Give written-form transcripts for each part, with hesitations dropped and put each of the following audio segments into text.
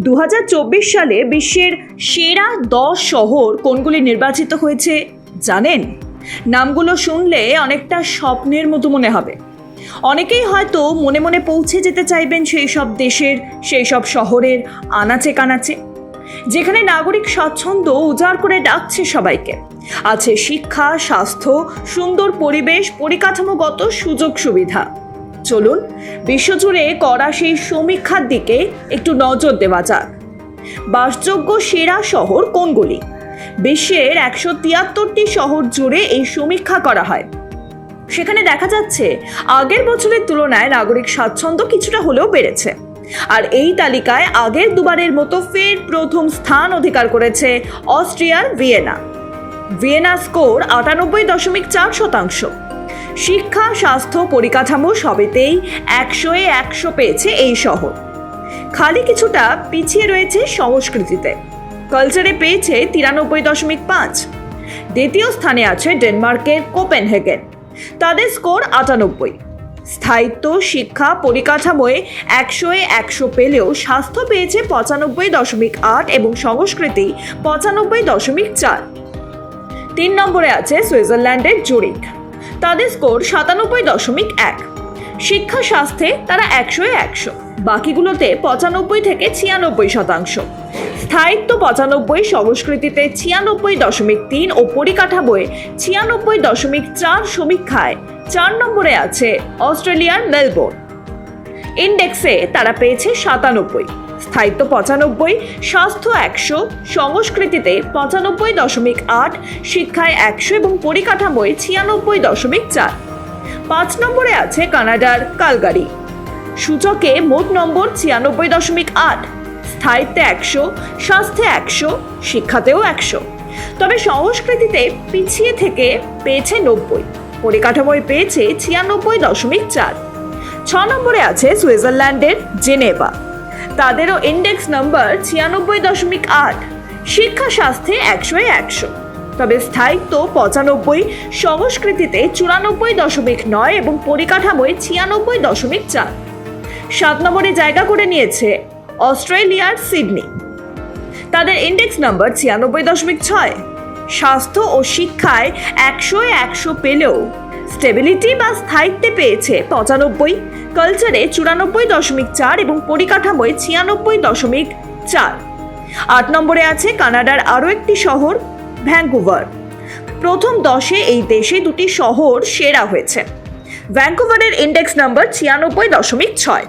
2024 সালে বিশ্বের সেরা 10 শহর কোনগুলি নির্বাচিত হয়েছে জানেন? নামগুলো শুনলে অনেকটা স্বপ্নের মতো মনে হবে। অনেকেই হয়তো মনে মনে পৌঁছে যেতে চাইবেন সেই সব দেশের, সেই সব শহরের আনাচে কানাচে, যেখানে নাগরিক স্বাচ্ছন্দ্য উজাড় করে ডাকছে সবাইকে। আছে শিক্ষা, স্বাস্থ্য, সুন্দর পরিবেশ, পরিকাঠামোগত সুযোগ সুবিধা। চলুন বিশ্বজুড়ে করা সেই সমীক্ষার দিকে একটু নজর দেওয়া যাক। বাসযোগ্য সেরা শহর কোনগুলি? বিশ্বের 173টি শহর জুড়ে এই সমীক্ষা করা হয়। সেখানে দেখা যাচ্ছে আগের বছরের তুলনায় নাগরিক স্বাচ্ছন্দ্য কিছুটা হলেও বেড়েছে। আর এই তালিকায় আগের দুবারের মতো ফের প্রথম স্থান অধিকার করেছে অস্ট্রিয়ার ভিয়েনা। Vienna score 98.4%। শিক্ষা, স্বাস্থ্য, পরিকাঠামো সবেতেই 100-এ 100 পেয়েছে এই শহর। খালি কিছুটা পিছিয়ে রয়েছে সংস্কৃতিতে। কালচারে পেয়েছে 93.5। দ্বিতীয় স্থানে আছে ডেনমার্কের কোপেনহেগেন, তাদের স্কোর 98। স্থায়িত্ব, শিক্ষা, পরিকাঠামোয় 100-এ 100 পেলেও স্বাস্থ্য পেয়েছে 95.8 এবং সংস্কৃতি 95.4। 3 নম্বরে আছে সুইজারল্যান্ডের জুরিখ, তাদের স্কোর 97.1। শিক্ষা, স্বাস্থ্যে তারা 100-এ 100, বাকিগুলোতে 95 থেকে 96%। স্থায়িত্ব 95, সংস্কৃতিতে 96.3 ও পরিকাঠামোয় 96.4 সমীক্ষায় 4 নম্বরে আছে অস্ট্রেলিয়ার মেলবোর্ন। ইন্ডেক্সে তারা পেয়েছে 97, স্থায়িত্ব 95, স্বাস্থ্য 100, সংস্কৃতিতে 95.8, শিক্ষায় 100 এবং পরিকাঠামোয় 96.4। 5 নম্বরে আছে কানাডার ক্যালগারি, সূচকে মোট নম্বর 96.8, স্থায়িত্বে 100, স্বাস্থ্যে 100, শিক্ষাতেও 100। তবে সংস্কৃতিতে পিছিয়ে থেকে পেয়েছে 90, পরিকাঠামোয় পেয়েছে 96.4। 6 নম্বরে আছে সুইজারল্যান্ডের জেনেভা, তাদেরও ইন্ডেক্স নাম্বার 96.8, শিক্ষা, স্বাস্থ্যে 100-এ 100, তবে স্থায়িত্ব 95, সংস্কৃতিতে 94.9 এবং পরিকাঠামোয় 96.4। 7 নম্বরে জায়গা করে নিয়েছে অস্ট্রেলিয়ার সিডনি, তাদের ইন্ডেক্স নাম্বার 96.6। স্বাস্থ্য ও শিক্ষায় 100-এ 100 পেলেও স্টেবিলিটি বা স্থায়িত্বে পেয়েছে 95, কালচারে 94.4 এবং পরিকাঠামোয় 96.4। 8 নম্বরে আছে কানাডার আরও একটি শহর ভ্যাঙ্কুভার। প্রথম 10-এ এই দেশে 2টি শহর সেরা হয়েছে। ভ্যাঙ্কুভারের ইন্ডেক্স নাম্বার 96.6।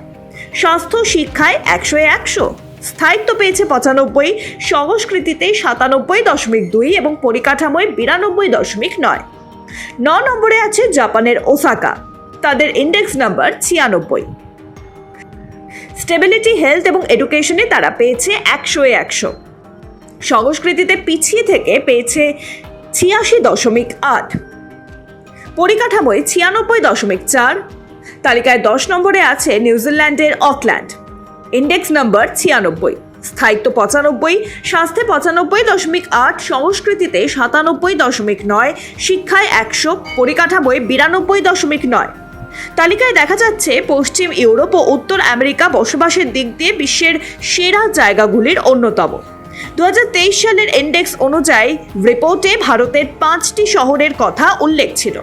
স্বাস্থ্য, শিক্ষায় 100-এ 100, স্থায়িত্ব পেয়েছে 95, সংস্কৃতিতে 97.2 এবং পরিকাঠামোয় 92.9। 9 নম্বরে আছে জাপানের ওসাকা, তাদের ইন্ডেক্স নাম্বার 96। স্টেবিলিটি, হেলথ এবং এডুকেশনে তারা পেয়েছে 100-এ 100, সংস্কৃতিতে পিছিয়ে থেকে পেয়েছে 86.8, পরিকাঠামোয় 96.4। তালিকায় 10 নম্বরে আছে নিউজিল্যান্ডের অকল্যান্ড, ইন্ডেক্স নাম্বার 96, স্থায়িত্ব 95, স্বাস্থ্যে 95.8, সংস্কৃতিতে 97.9, শিক্ষায় 100, পরিকাঠামোয় 92.9। তালিকায় দেখা যাচ্ছে পশ্চিম ইউরোপ ও উত্তর আমেরিকা বসবাসের দিক দিয়ে বিশ্বের সেরা জায়গাগুলির অন্যতম। 2023 সালের ইন্ডেক্স অনুযায়ী রিপোর্টে ভারতের 5টি শহরের কথা উল্লেখ ছিল।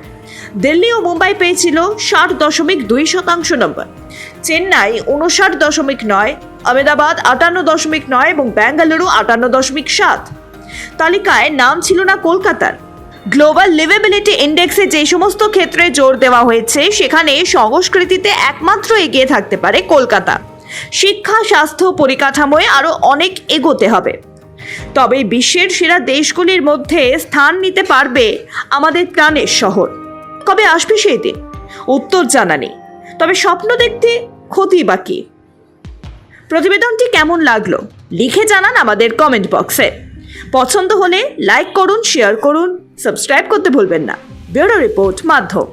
দিল্লি ও মুম্বাই পেয়েছিল 60.2% নম্বর, চেন্নাই 59.9, আহমেদাবাদ 58.9 এবং বেঙ্গালুরু 58.7। তালিকায় নাম ছিল না কলকাতার। গ্লোবাল লিভেবিলিটি ইন্ডেক্সে যে সমস্ত ক্ষেত্রে জোর দেওয়া হয়েছে সেখানে সংস্কৃতিতে একমাত্র এগিয়ে থাকতে পারে কলকাতা। শিক্ষা, স্বাস্থ্য, পরিকাঠামোয় আরও অনেক এগোতে হবে। তবে বিশ্বের সেরা দেশগুলির মধ্যে স্থান নিতে পারবে আমাদের প্রাণের শহর। কবে আসবে সেই দিন? উত্তর জানা নেই, তবে স্বপ্ন দেখতে ক্ষতি বাকি। প্রতিবেদনটি কেমন লাগলো লিখে জানান আমাদের কমেন্ট বক্সে। পছন্দ হলে লাইক করুন, শেয়ার করুন, সাবস্ক্রাইব করতে ভুলবেন না। ব্যুরো রিপোর্ট, মাধ্যম।